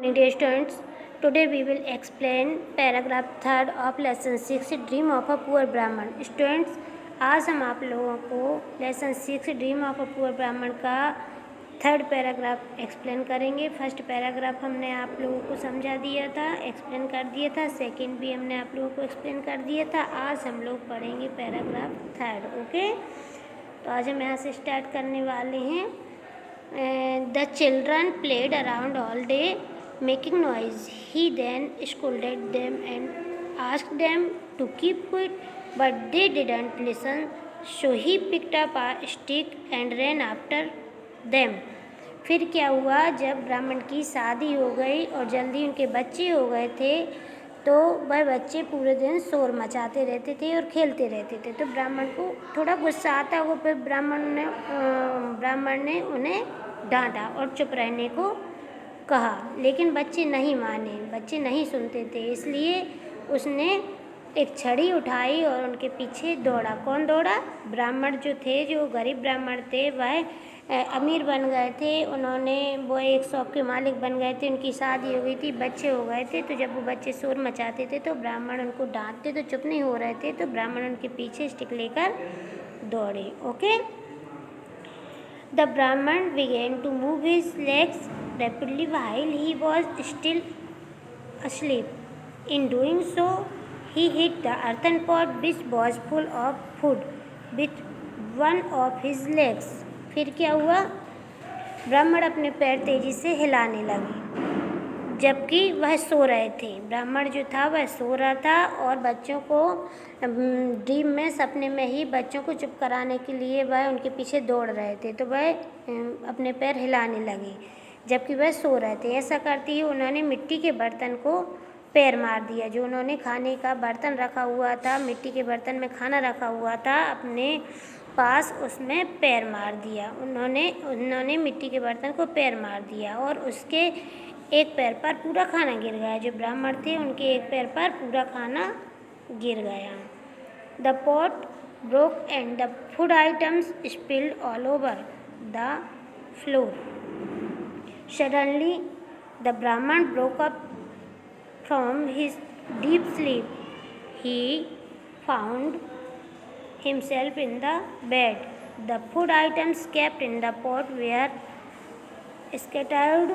Dear students, today we will explain paragraph third of lesson 6 dream of a poor ब्राह्मण। Students, आज हम आप लोगों को lesson 6 dream of a poor ब्राह्मण का थर्ड पैराग्राफ एक्सप्लेन करेंगे। फर्स्ट पैराग्राफ हमने आप लोगों को समझा दिया था, एक्सप्लेन कर दिया था। सेकंड भी हमने आप लोगों को एक्सप्लेन कर दिया था। आज हम लोग पढ़ेंगे पैराग्राफ थर्ड। ओके, तो आज हम यहाँ से स्टार्ट करने वाले हैं। The children played around all day, making noise. He then scolded them and asked them to keep quiet, but they didn't listen. So he picked up a stick and ran after them. फिर क्या हुआ, जब ब्राह्मण की शादी हो गई और जल्दी उनके बच्चे हो गए थे, तो वह बच्चे पूरे दिन शोर मचाते रहते थे और खेलते रहते थे। तो ब्राह्मण को थोड़ा गुस्सा आता हुआ, फिर ब्राह्मण ने उन्हें डांटा और चुप रहने को कहा, लेकिन बच्चे नहीं माने, बच्चे नहीं सुनते थे। इसलिए उसने एक छड़ी उठाई और उनके पीछे दौड़ा। कौन दौड़ा? ब्राह्मण जो थे, जो गरीब ब्राह्मण थे, वह अमीर बन गए थे। वो एक शॉप के मालिक बन गए थे, उनकी शादी हो गई थी, बच्चे हो गए थे। तो जब वो बच्चे शोर मचाते थे तो ब्राह्मण उनको डांटते, तो चुप नहीं हो रहे थे, तो ब्राह्मण उनके पीछे स्टिक लेकर दौड़े। ओके, द ब्राह्मण began to move his legs rapidly while he was still asleep. In doing so, he hit the earthen pot which was full of food with one of his legs. फिर क्या हुआ? ब्राह्मण अपने पैर तेजी से हिलाने लगे, जबकि वह सो रहे थे। ब्राह्मण जो था वह सो रहा था और बच्चों को ड्रीम में, सपने में ही बच्चों को चुप कराने के लिए वह उनके पीछे दौड़ रहे थे। तो वह अपने पैर हिलाने लगे जबकि वह सो रहे थे। ऐसा करते ही उन्होंने मिट्टी के बर्तन को पैर मार दिया। जो उन्होंने खाने का बर्तन रखा हुआ था, मिट्टी के बर्तन में खाना रखा हुआ था अपने पास, उसमें पैर मार दिया। उन्होंने मिट्टी के बर्तन को पैर मार दिया और उसके एक पैर पर पूरा खाना गिर गया। जो ब्राह्मण थे उनके एक पैर पर पूरा खाना गिर गया। The pot broke and the food items spilled all over the floor. Suddenly, the Brahman broke up from his deep sleep. He found himself in the bed. The food items kept in the pot were scattered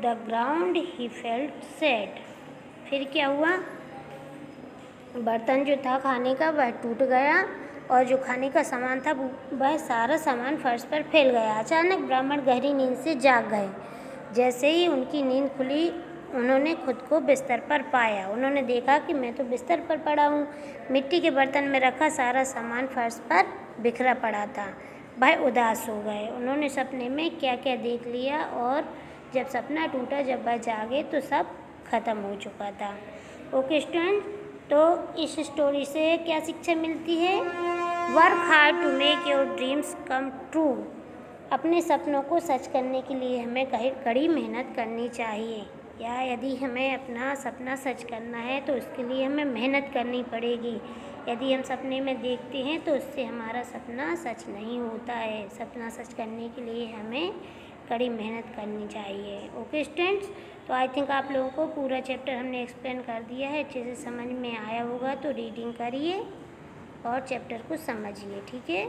the ground. He felt sad. फिर क्या हुआ? बर्तन जो था खाने का वह टूट गया और जो खाने का सामान था वह सारा सामान फर्श पर फैल गया। अचानक ब्राह्मण गहरी नींद से जाग गए। जैसे ही उनकी नींद खुली, उन्होंने खुद को बिस्तर पर पाया। उन्होंने देखा कि मैं तो बिस्तर पर पड़ा हूँ। मिट्टी के बर्तन में रखा सारा सामान फर्श पर बिखरा पड़ा था। वह उदास हो गए। उन्होंने सपने में क्या क्या देख लिया और जब सपना टूटा, जब वह जागे तो सब खत्म हो चुका था। ओके स्टूडेंट, तो इस स्टोरी से क्या शिक्षा मिलती है? Work hard to make your dreams come true. अपने सपनों को सच करने के लिए हमें कड़ी मेहनत करनी चाहिए, या यदि हमें अपना सपना सच करना है तो उसके लिए हमें मेहनत करनी पड़ेगी। यदि हम सपने में देखते हैं तो उससे हमारा सपना सच नहीं होता है। सपना सच करने के लिए हमें कड़ी मेहनत करनी चाहिए। ओके स्टूडेंट्स, तो आई थिंक आप लोगों को पूरा चैप्टर हमने एक्सप्लेन कर दिया है। अच्छे से समझ में आया होगा तो रीडिंग करिए और चैप्टर को समझिए। ठीक है।